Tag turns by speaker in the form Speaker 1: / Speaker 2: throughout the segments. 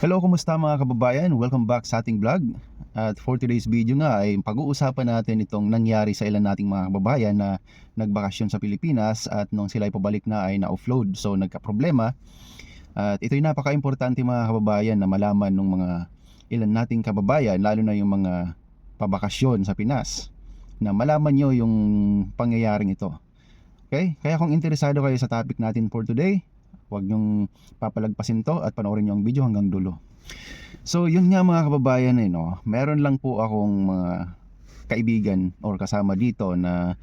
Speaker 1: Hello, kumusta mga kababayan? Welcome back sa ating vlog. At for today's video nga ay pag-uusapan natin itong nangyari sa ilan nating mga kababayan na nagbakasyon sa Pilipinas at nung sila ay pabalik na ay na-offload. So nagka-problema at ito'y napaka-importante mga kababayan na malaman ng mga ilan nating kababayan, lalo na yung mga pabakasyon sa Pinas, na malaman nyo yung pangyayaring ito. Okay? Kaya kung interesado kayo sa topic natin for today, huwag nyong papalagpasin to at panoorin nyo ang video hanggang dulo. So yun nga mga kababayan, meron lang po akong mga kaibigan or kasama dito na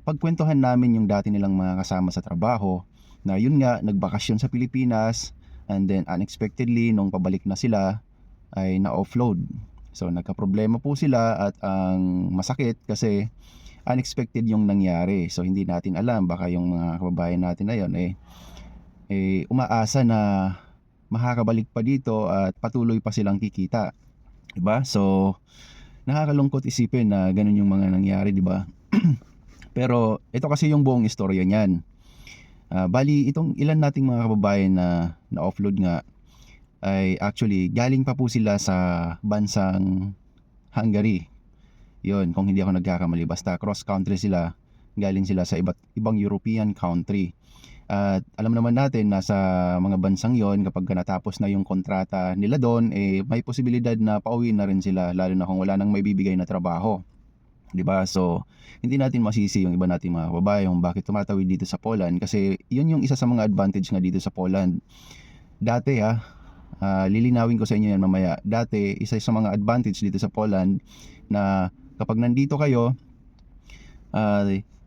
Speaker 1: pagkwentuhan namin yung dati nilang mga kasama sa trabaho, na yun nga nagbakasyon sa Pilipinas and then unexpectedly nung pabalik na sila ay na-offload. So nagka-problema po sila at ang masakit kasi unexpected yung nangyari. So hindi natin alam, baka yung mga kababayan natin na yun umaasa na makakabalik pa dito at patuloy pa silang kikita, diba? So nakakalungkot isipin na ganun yung mga nangyari, diba? Pero ito kasi yung buong istorya niyan. Bali itong ilan nating mga kababayan na na-offload nga ay actually galing pa po sila sa bansang Hungary. Yun, kung hindi ako nagkakamali, basta cross country sila, galing sila sa ibang European country. At alam naman natin na sa mga bansang yon, kapag natapos na yung kontrata nila doon, may posibilidad na pauwi na rin sila, lalo na kung wala nang may bibigay na trabaho, diba? So hindi natin masisi yung iba nating mga kababayan kung bakit tumatawid dito sa Poland, kasi yun yung isa sa mga advantage nga dito sa Poland. Dati lilinawin ko sa inyo yan mamaya. Dati isa sa mga advantage dito sa Poland na kapag nandito kayo,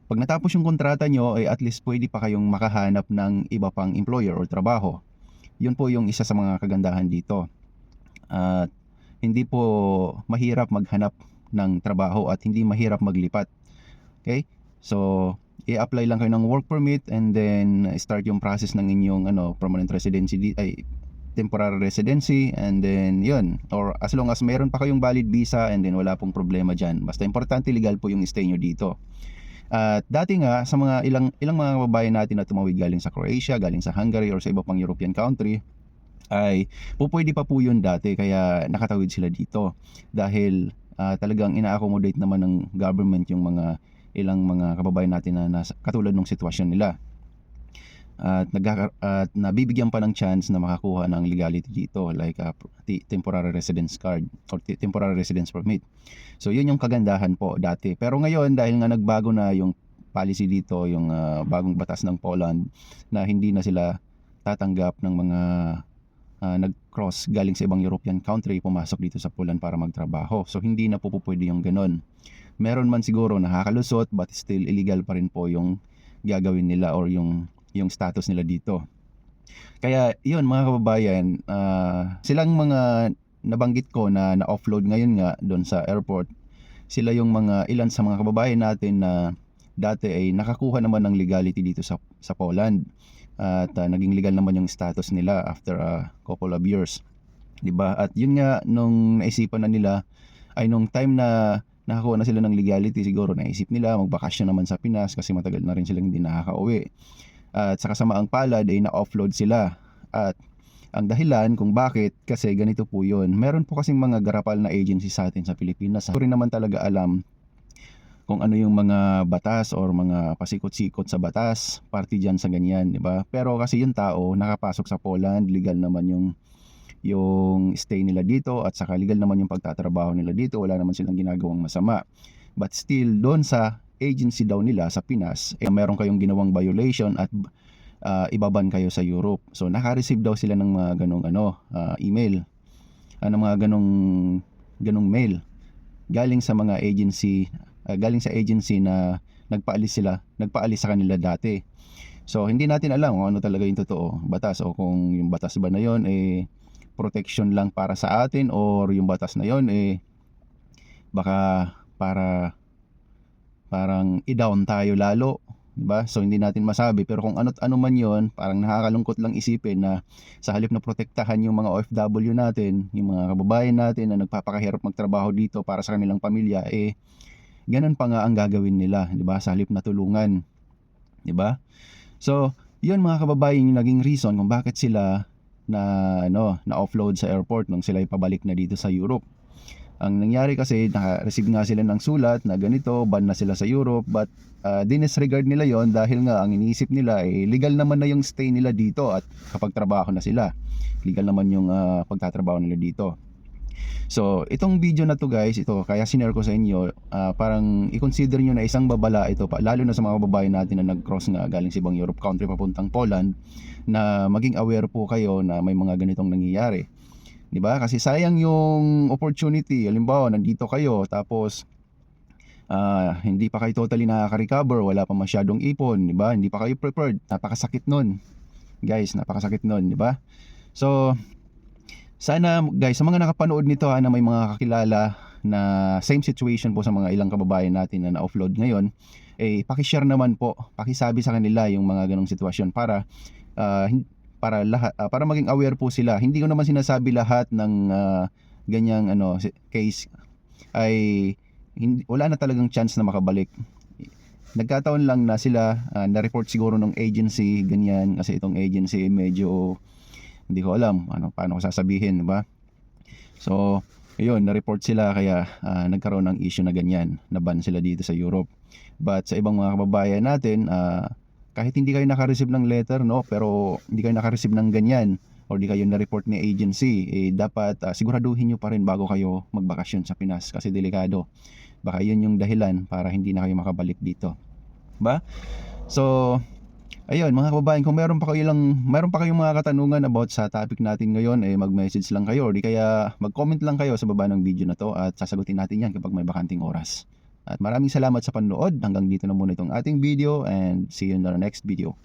Speaker 1: pag natapos yung kontrata nyo, ay at least pwede pa kayong makahanap ng iba pang employer or trabaho. Yun po yung isa sa mga kagandahan dito. At hindi po mahirap maghanap ng trabaho at hindi mahirap maglipat. Okay? So i-apply lang kayo ng work permit and then start yung process ng inyong permanent residency temporary residency, and then yun, or as long as mayroon pa kayong valid visa, and then wala pong problema dyan. Basta importante legal po yung stay nyo dito. At dati nga sa mga ilang mga kababayan natin na tumawid galing sa Croatia, galing sa Hungary or sa iba pang European country, ay pwede pa po yun dati, kaya nakatawid sila dito dahil talagang ina-accommodate naman ng government yung ilang mga kababayan natin na katulad ng sitwasyon nila. At nabibigyan pa ng chance na makakuha ng legality dito, like temporary residence card or temporary residence permit. So yun yung kagandahan po dati. Pero ngayon, dahil nga nagbago na yung policy dito, yung bagong batas ng Poland, na hindi na sila tatanggap ng mga nag-cross galing sa ibang European country pumasok dito sa Poland para magtrabaho. So hindi na po pwede yung ganun. Meron man siguro nakakalusot, but still illegal pa rin po yung gagawin nila or yung status nila dito. Kaya yun mga kababayan, silang mga nabanggit ko na na-offload ngayon nga doon sa airport, sila yung mga ilan sa mga kababayan natin na dati ay nakakuha naman ng legality dito sa Poland, at naging legal naman yung status nila after a couple of years, diba? At yun nga, nung naisipan na nila ay nung time na nakakuha na sila ng legality, siguro naisip nila magbakasyon naman sa Pinas kasi matagal na rin silang hindi nakakauwi. At sa kasamaang palad ay na-offload sila. At ang dahilan kung bakit, kasi ganito po yun. Meron po kasing mga garapal na agency sa atin sa Pilipinas. Hindi rin naman talaga alam kung ano yung mga batas or mga pasikot-sikot sa batas, party dyan sa ganyan, di ba? Pero kasi yung tao nakapasok sa Poland, legal naman yung stay nila dito, at saka legal naman yung pagtatrabaho nila dito, wala naman silang ginagawang masama. But still, doon sa agency daw nila sa Pinas, meron kayong ginawang violation at ibaban kayo sa Europe. So naka-receive daw sila ng mga ganong email, mga ganong mail galing sa mga agency, galing sa agency na nagpaalis sa kanila dati. So hindi natin alam kung ano talaga yung totoo batas, o kung yung batas ba na yon protection lang para sa atin, or yung batas na yon baka parang i-down tayo lalo, diba? So hindi natin masabi, pero kung ano't ano man yon, parang nakakalungkot lang isipin na sa halip na protektahan yung mga OFW natin, yung mga kababayan natin na nagpapakahirap magtrabaho dito para sa kanilang pamilya, ganun pa nga ang gagawin nila, diba? Sa halip na tulungan, diba? So yun mga kababayan, yung naging reason kung bakit sila na na-offload sa airport nung sila pabalik na dito sa Europe. Ang nangyari kasi, naka-receive nga sila ng sulat na ganito, ban na sila sa Europe, but dinisregard nila yon dahil nga ang iniisip nila legal naman na yung stay nila dito at kapag trabaho na sila. Legal naman yung pagtatrabaho nila dito. So, itong video na to guys, ito, kaya sinare ko sa inyo, parang i-consider nyo na isang babala ito, lalo na sa mga babae natin na nag-cross nga galing sa ibang Europe country papuntang Poland, na maging aware po kayo na may mga ganitong nangyayari. 'Di ba? Kasi sayang yung opportunity. Halimbawa, nandito kayo tapos hindi pa kayo totally nakaka-recover, wala pa masyadong ipon, 'di ba? Hindi pa kayo prepared. Napakasakit nun. Guys, napakasakit nun, 'di ba? So, sana guys, sa mga nakapanood nito na may mga kakilala na same situation po sa mga ilang kababayan natin na na-offload ngayon, paki-share naman po, pakisabi sa kanila yung mga ganong sitwasyon para lahat para maging aware po sila. Hindi ko naman sinasabi lahat ng ganyang case ay wala na talagang chance na makabalik. Nagkataon lang na sila na-report siguro ng agency ganyan, kasi itong agency medyo hindi ko alam paano ko sasabihin, 'di ba? So, ayun, na-report sila kaya nagkaroon ng issue na ganyan, na-ban sila dito sa Europe. But sa ibang mga kababayan natin, kahit hindi kayo naka-receive ng letter, pero hindi kayo naka-receive ng ganyan or di kayo na-report ni agency, dapat siguraduhin nyo pa rin bago kayo magbakasyon sa Pinas kasi delikado. Baka yun yung dahilan para hindi na kayo makabalik dito. Ba? So, ayun mga kababayan, kung meron pa kayong mga katanungan about sa topic natin ngayon, mag-message lang kayo or di kaya mag-comment lang kayo sa baba ng video na to at sasagutin natin yan kapag may bakanting oras. At maraming salamat sa panonood. Hanggang dito na muna itong ating video and see you in the next video.